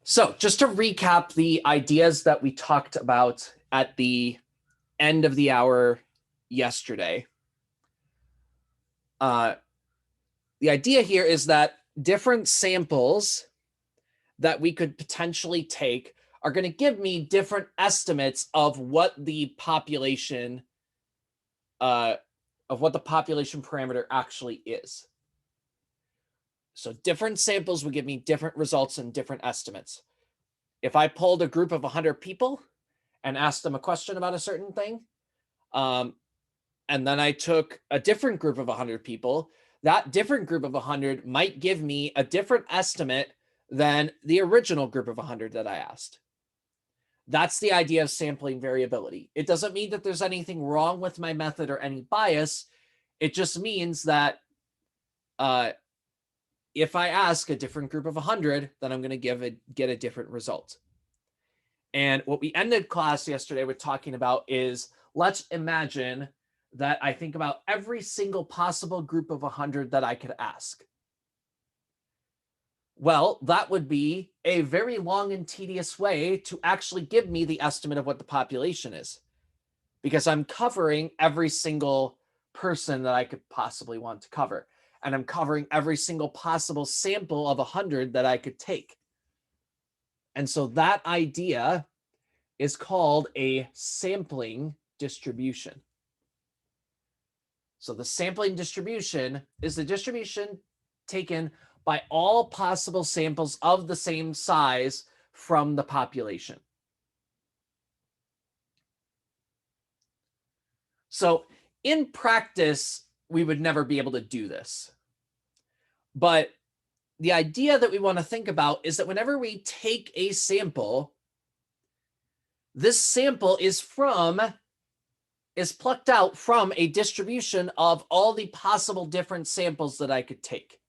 So just to recap the ideas that we talked about at the end of the hour yesterday, the idea here is that different samples that we could potentially take are going to give me different estimates of what the population parameter actually is. So different samples would give me different results and different estimates. If I pulled a group of 100 people and asked them a question about a certain thing, and then I took a different group of 100 people, that different group of 100 might give me a different estimate than the original group of 100 that I asked. That's the idea of sampling variability. It doesn't mean that there's anything wrong with my method or any bias. It just means that if I ask a different group of 100, then I'm going to get a different result. And what we ended class yesterday with talking about is, let's imagine that I think about every single possible group of 100 that I could ask. Well, that would be a very long and tedious way to actually give me the estimate of what the population is, because I'm covering every single person that I could possibly want to cover. And I'm covering every single possible sample of 100 that I could take. And so that idea is called a sampling distribution. So the sampling distribution is the distribution taken by all possible samples of the same size from the population. So in practice, we would never be able to do this. But the idea that we want to think about is that whenever we take a sample, this sample is plucked out from a distribution of all the possible different samples that I could take.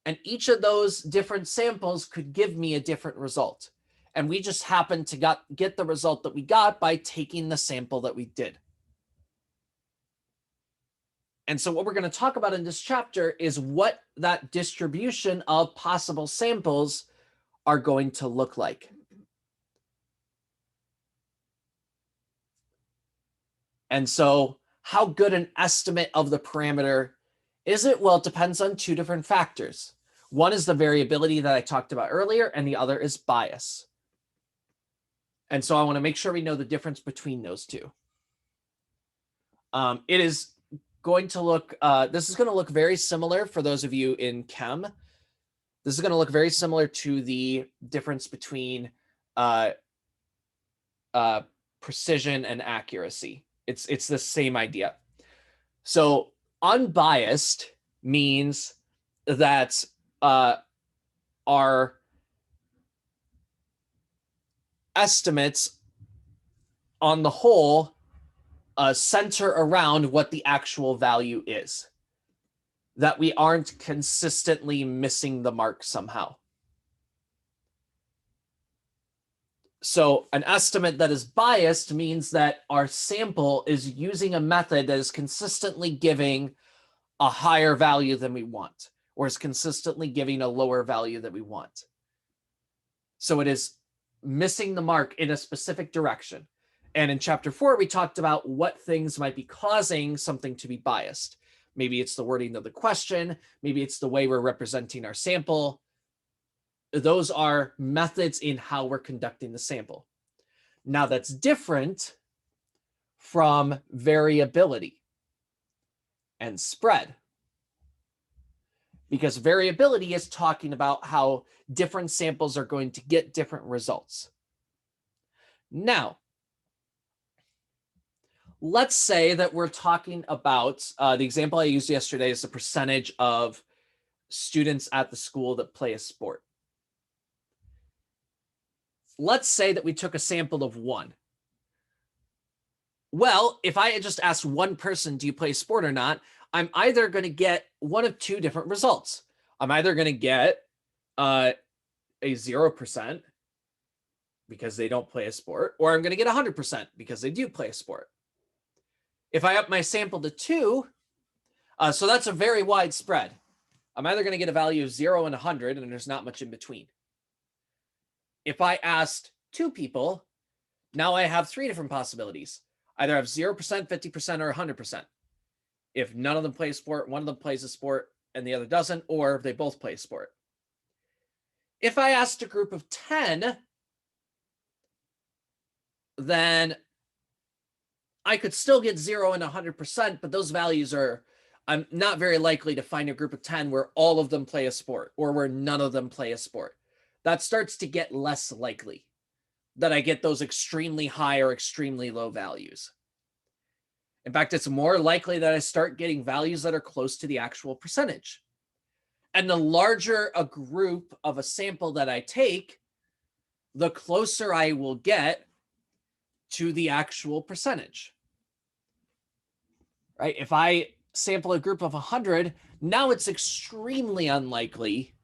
And each of those different samples could give me a different result. And we just happened to get the result that we got by taking the sample that we did. And so what we're going to talk about in this chapter is what that distribution of possible samples are going to look like. And so how good an estimate of the parameter is it? Well, it depends on two different factors. One is the variability that I talked about earlier, and the other is bias. And so I want to make sure we know the difference between those two. It is going to look, this is going to look very similar for those of you in chem. This is going to look very similar to the difference between precision and accuracy. It's the same idea. So unbiased means that our estimates on the whole center around what the actual value is, that we aren't consistently missing the mark somehow. So an estimate that is biased means that our sample is using a method that is consistently giving a higher value than we want, or is consistently giving a lower value that we want. So it is missing the mark in a specific direction. And in chapter 4, we talked about what things might be causing something to be biased. Maybe it's the wording of the question. Maybe it's the way we're representing our sample. Those are methods in how we're conducting the sample. Now that's different from variability and spread, because variability is talking about how different samples are going to get different results. Now, let's say that we're talking about, the example I used yesterday is the percentage of students at the school that play a sport. Let's say that we took a sample of 1. Well, if I had just asked one person, do you play sport or not, I'm either going to get one of two different results. I'm either going to get a 0% because they don't play a sport, or I'm going to get 100% because they do play a sport. If I up my sample to 2, so that's a very wide spread. I'm either going to get a value of 0 and 100, and there's not much in between. If I asked 2 people, now I have 3 different possibilities. Either have 0%, 50%, or 100%. If none of them play a sport, one of them plays a sport and the other doesn't, or they both play a sport. If I asked a group of 10, then I could still get 0 and 100%, but those values are, I'm not very likely to find a group of 10 where all of them play a sport or where none of them play a sport. That starts to get less likely that I get those extremely high or extremely low values. In fact, it's more likely that I start getting values that are close to the actual percentage. And the larger a group of a sample that I take, the closer I will get to the actual percentage. Right? If I sample a group of 100, now it's extremely unlikely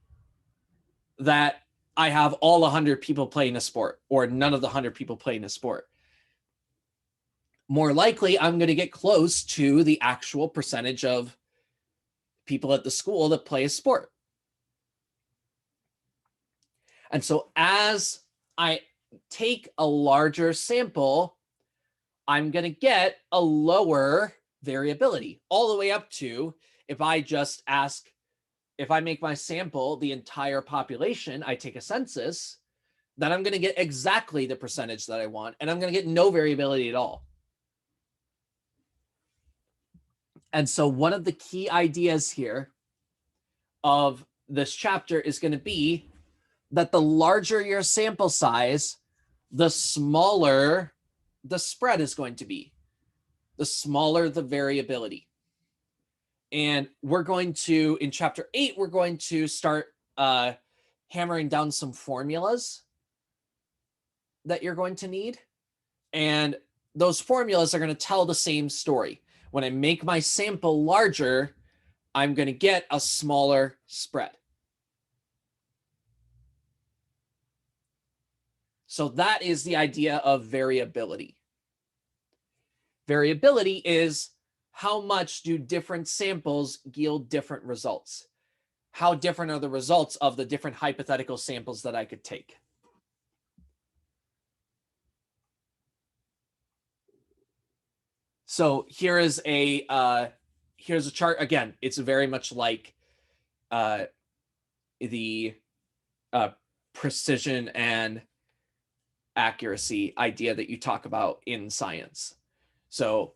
that I have all 100 people playing a sport or none of the 100 people playing a sport. More likely, I'm going to get close to the actual percentage of people at the school that play a sport. And so as I take a larger sample, I'm going to get a lower variability, all the way up to, if I just ask, if I make my sample the entire population, I take a census, then I'm going to get exactly the percentage that I want, and I'm going to get no variability at all. And so one of the key ideas here of this chapter is going to be that the larger your sample size, the smaller the spread is going to be, the smaller the variability. And we're going to, in chapter 8, we're going to start hammering down some formulas that you're going to need. And those formulas are going to tell the same story. When I make my sample larger, I'm going to get a smaller spread. So that is the idea of variability. Variability is how much do different samples yield different results? How different are the results of the different hypothetical samples that I could take? So here is here's a chart. Again, it's very much like the precision and accuracy idea that you talk about in science. So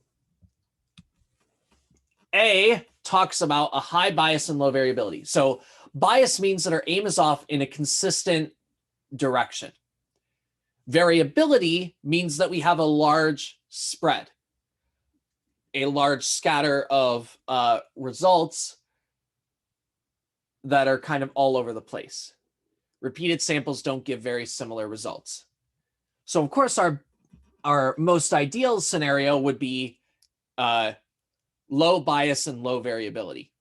A talks about a high bias and low variability. So bias means that our aim is off in a consistent direction. Variability means that we have a large spread, a large scatter of results that are kind of all over the place. Repeated samples don't give very similar results. So of course, our most ideal scenario would be low bias and low variability.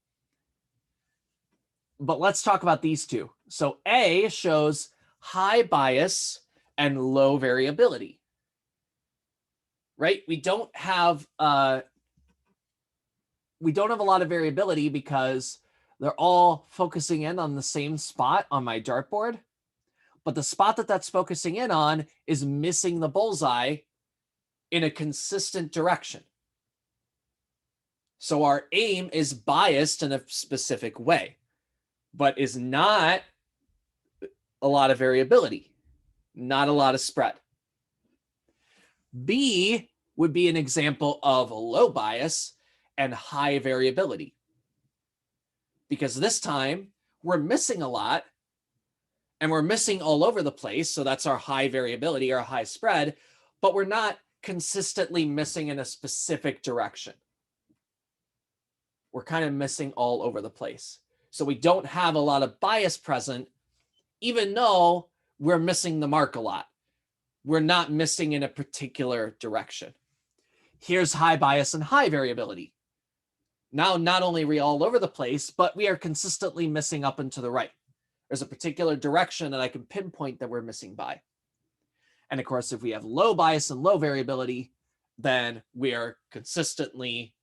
But let's talk about these two. So A shows high bias and low variability. Right? We don't have a lot of variability because they're all focusing in on the same spot on my dartboard. But the spot that that's focusing in on is missing the bullseye in a consistent direction. So our aim is biased in a specific way, but is not a lot of variability, not a lot of spread. B would be an example of low bias and high variability, because this time we're missing a lot and we're missing all over the place. So that's our high variability or high spread, but we're not consistently missing in a specific direction. We're kind of missing all over the place. So we don't have a lot of bias present, even though we're missing the mark a lot. We're not missing in a particular direction. Here's high bias and high variability. Now, not only are we all over the place, but we are consistently missing up and to the right. There's a particular direction that I can pinpoint that we're missing by. And of course, if we have low bias and low variability, then we are consistently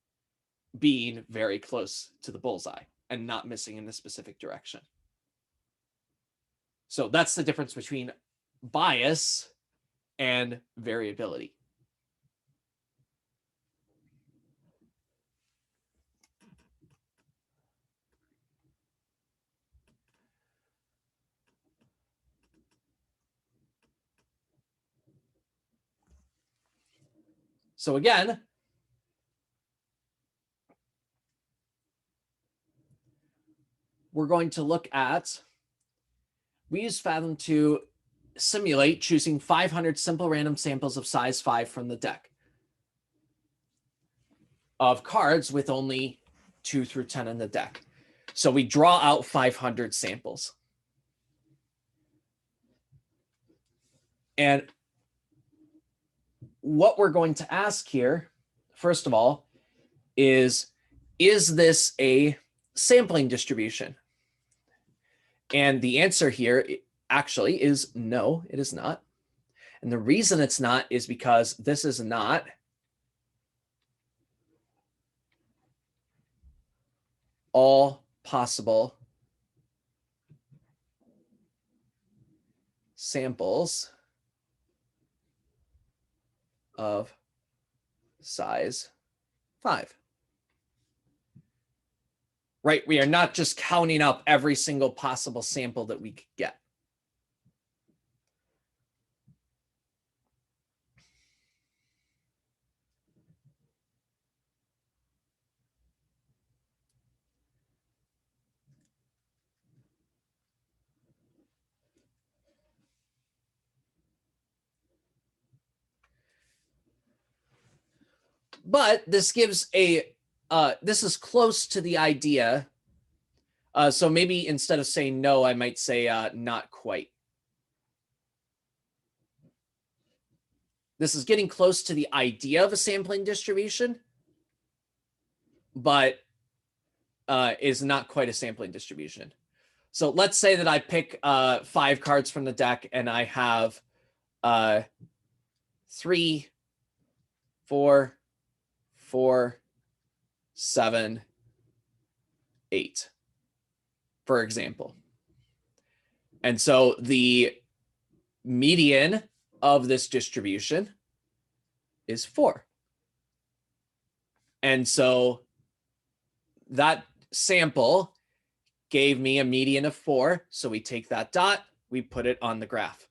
being very close to the bullseye and not missing in a specific direction. So that's the difference between bias and variability. So again, we're going to look at, we use Fathom to simulate choosing 500 simple random samples of size 5 from the deck of cards with only 2 through 10 in the deck. So we draw out 500 samples. And what we're going to ask here, first of all, is this a sampling distribution? And the answer here actually is no, it is not. And the reason it's not is because this is not all possible samples of size 5. Right? We are not just counting up every single possible sample that we could get. But this gives a, this is close to the idea. So maybe instead of saying no, I might say not quite. This is getting close to the idea of a sampling distribution, but is not quite a sampling distribution. So let's say that I pick 5 cards from the deck and I have 3, 4, 4, 7, 8, for example. And so the median of this distribution is 4. And so that sample gave me a median of 4. So we take that dot, we put it on the graph.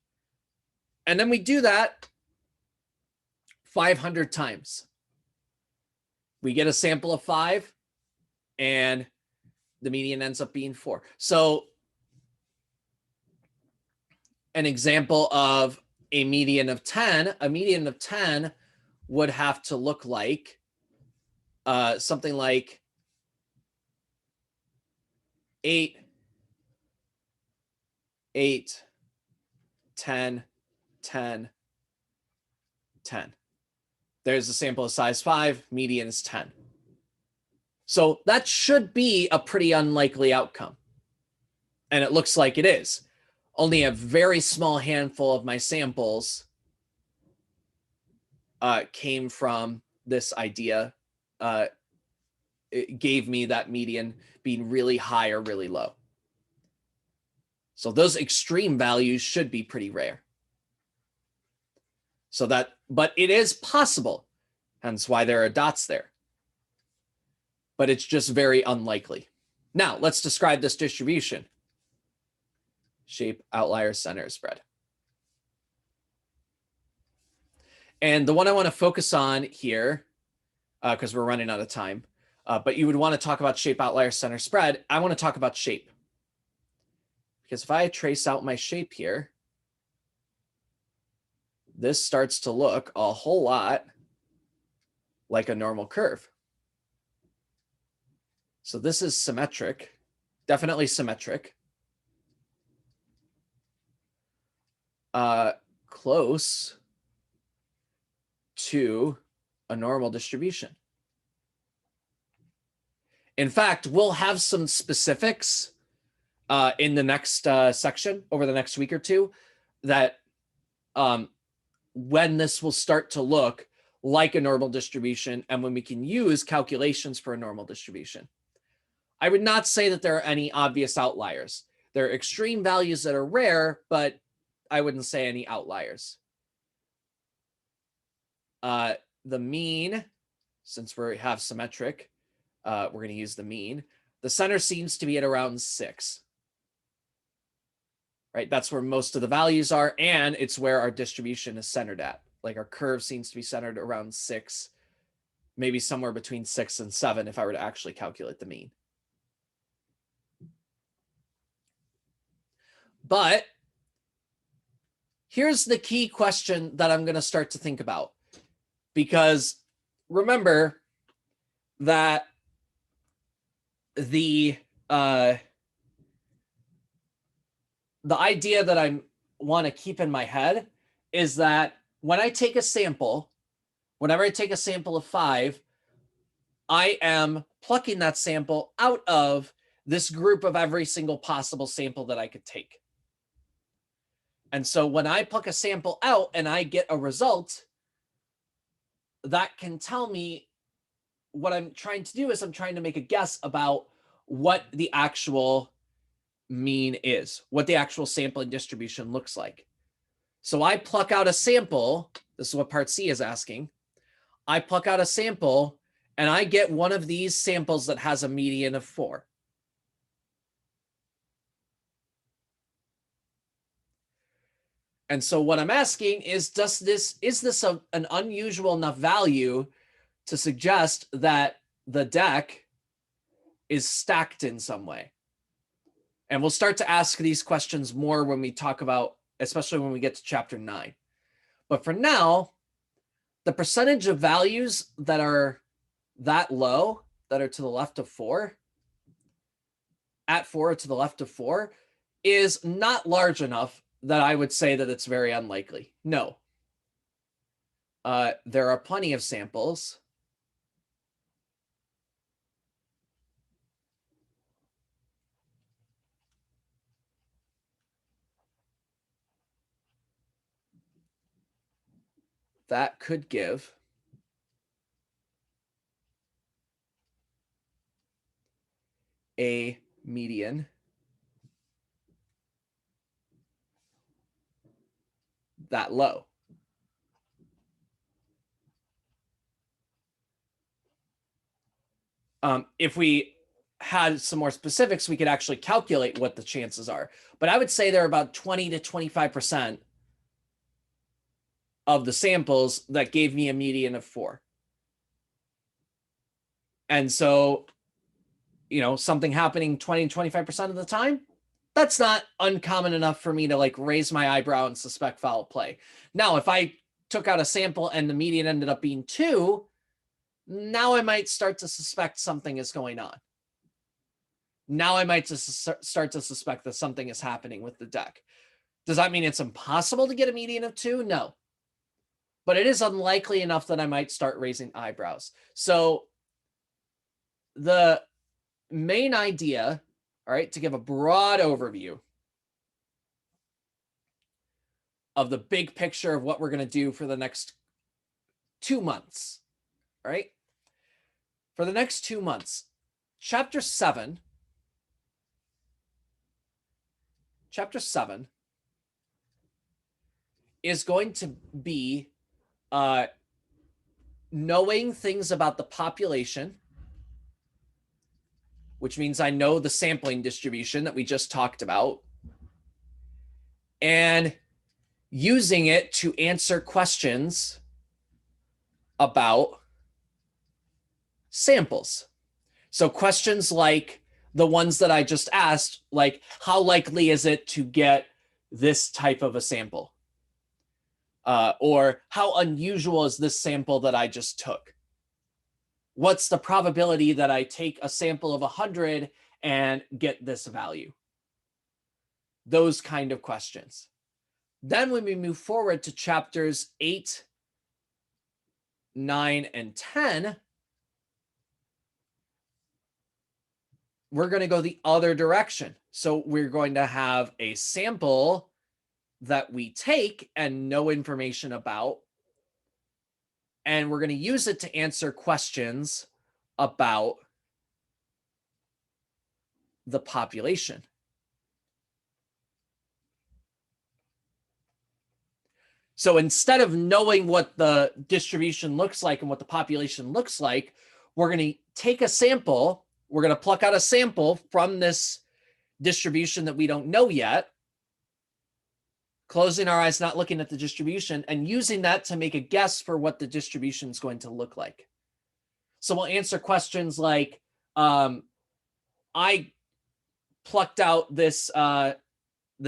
And then we do that 500 times. We get a sample of 5 and the median ends up being 4. So an example of a median of 10 would have to look like something like 8, 8, 10, 10, 10. There's a sample of size 5, median is 10. So that should be a pretty unlikely outcome. And it looks like it is. Only a very small handful of my samples came from this idea. It gave me that median being really high or really low. So those extreme values should be pretty rare. So that, but it is possible, hence why there are dots there. But it's just very unlikely. Now, let's describe this distribution. Shape, outlier, center, spread. And the one I want to focus on here, because we're running out of time, but you would want to talk about shape, outlier, center, spread. I want to talk about shape. Because if I trace out my shape here, this starts to look a whole lot like a normal curve. So this is symmetric, definitely symmetric. Close to a normal distribution. In fact, we'll have some specifics in the next section over the next week or two that when this will start to look like a normal distribution and when we can use calculations for a normal distribution. I would not say that there are any obvious outliers. There are extreme values that are rare, but I wouldn't say any outliers. The mean, since we have symmetric, we're going to use the mean. The center seems to be at around 6. Right? That's where most of the values are, and it's where our distribution is centered at. Like our curve seems to be centered around 6, maybe somewhere between 6 and 7 if I were to actually calculate the mean. But here's the key question that I'm going to start to think about. Because remember that the idea that I want to keep in my head is that when I take a sample, whenever I take a sample of 5, I am plucking that sample out of this group of every single possible sample that I could take. And so when I pluck a sample out and I get a result, that can tell me what I'm trying to do is I'm trying to make a guess about what the actual mean is, what the actual sampling distribution looks like. So I pluck out a sample. This is what part C is asking. I pluck out a sample and I get one of these samples that has a median of 4. And so what I'm asking is, is this an unusual enough value to suggest that the deck is stacked in some way? And we'll start to ask these questions more when we talk about, especially when we get to chapter 9. But for now, the percentage of values that are that low, that are to the left of 4, at 4 or to the left of 4, is not large enough that I would say that it's very unlikely. No. There are plenty of samples. That could give a median that low. If we had some more specifics, we could actually calculate what the chances are. But I would say there are about 20 to 25% of the samples that gave me a median of 4. And so, something happening 20 to 25% of the time, that's not uncommon enough for me to like raise my eyebrow and suspect foul play. Now, if I took out a sample and the median ended up being 2, now I might start to suspect something is going on. Now I might just start to suspect that something is happening with the deck. Does that mean it's impossible to get a median of 2? No. But it is unlikely enough that I might start raising eyebrows. So the main idea, all right, to give a broad overview of the big picture of what we're going to do for the next 2 months, right? For the next 2 months, chapter 7 is going to be knowing things about the population, which means I know the sampling distribution that we just talked about, and using it to answer questions about samples. So questions like the ones that I just asked, like how likely is it to get this type of a sample? Or how unusual is this sample that I just took? What's the probability that I take a sample of 100 and get this value? Those kind of questions. Then when we move forward to chapters 8, 9, and 10, we're going to go the other direction. So we're going to have a sample that we take and no information about, and we're going to use it to answer questions about the population. So instead of knowing what the distribution looks like and what the population looks like, we're going to take a sample, we're going to pluck out a sample from this distribution that we don't know yet, closing our eyes, not looking at the distribution, and using that to make a guess for what the distribution is going to look like. So we'll answer questions like, I plucked out this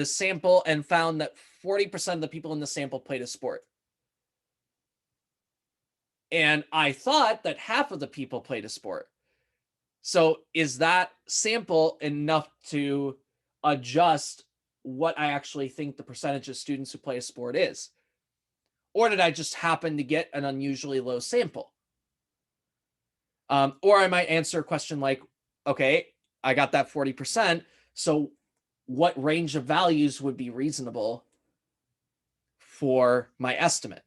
sample and found that 40% of the people in the sample played a sport. And I thought that half of the people played a sport. So is that sample enough to adjust what I actually think the percentage of students who play a sport is? Or did I just happen to get an unusually low sample? Or I might answer a question like, okay, I got that 40%. So what range of values would be reasonable for my estimate?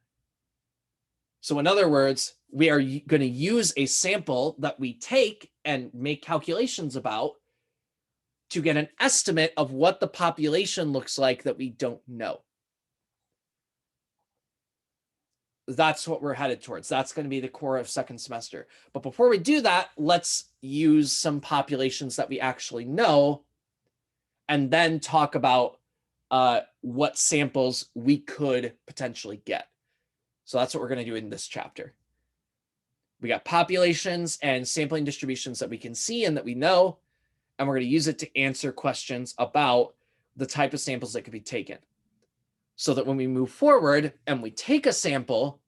So in other words, we are going to use a sample that we take and make calculations about to get an estimate of what the population looks like that we don't know. That's what we're headed towards. That's going to be the core of second semester. But before we do that, let's use some populations that we actually know and then talk about what samples we could potentially get. So that's what we're going to do in this chapter. We got populations and sampling distributions that we can see and that we know, and we're going to use it to answer questions about the type of samples that could be taken. So that when we move forward and we take a sample,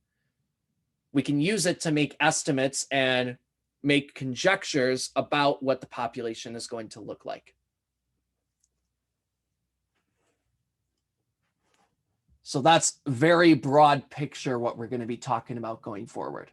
we can use it to make estimates and make conjectures about what the population is going to look like. So that's very broad picture what we're going to be talking about going forward.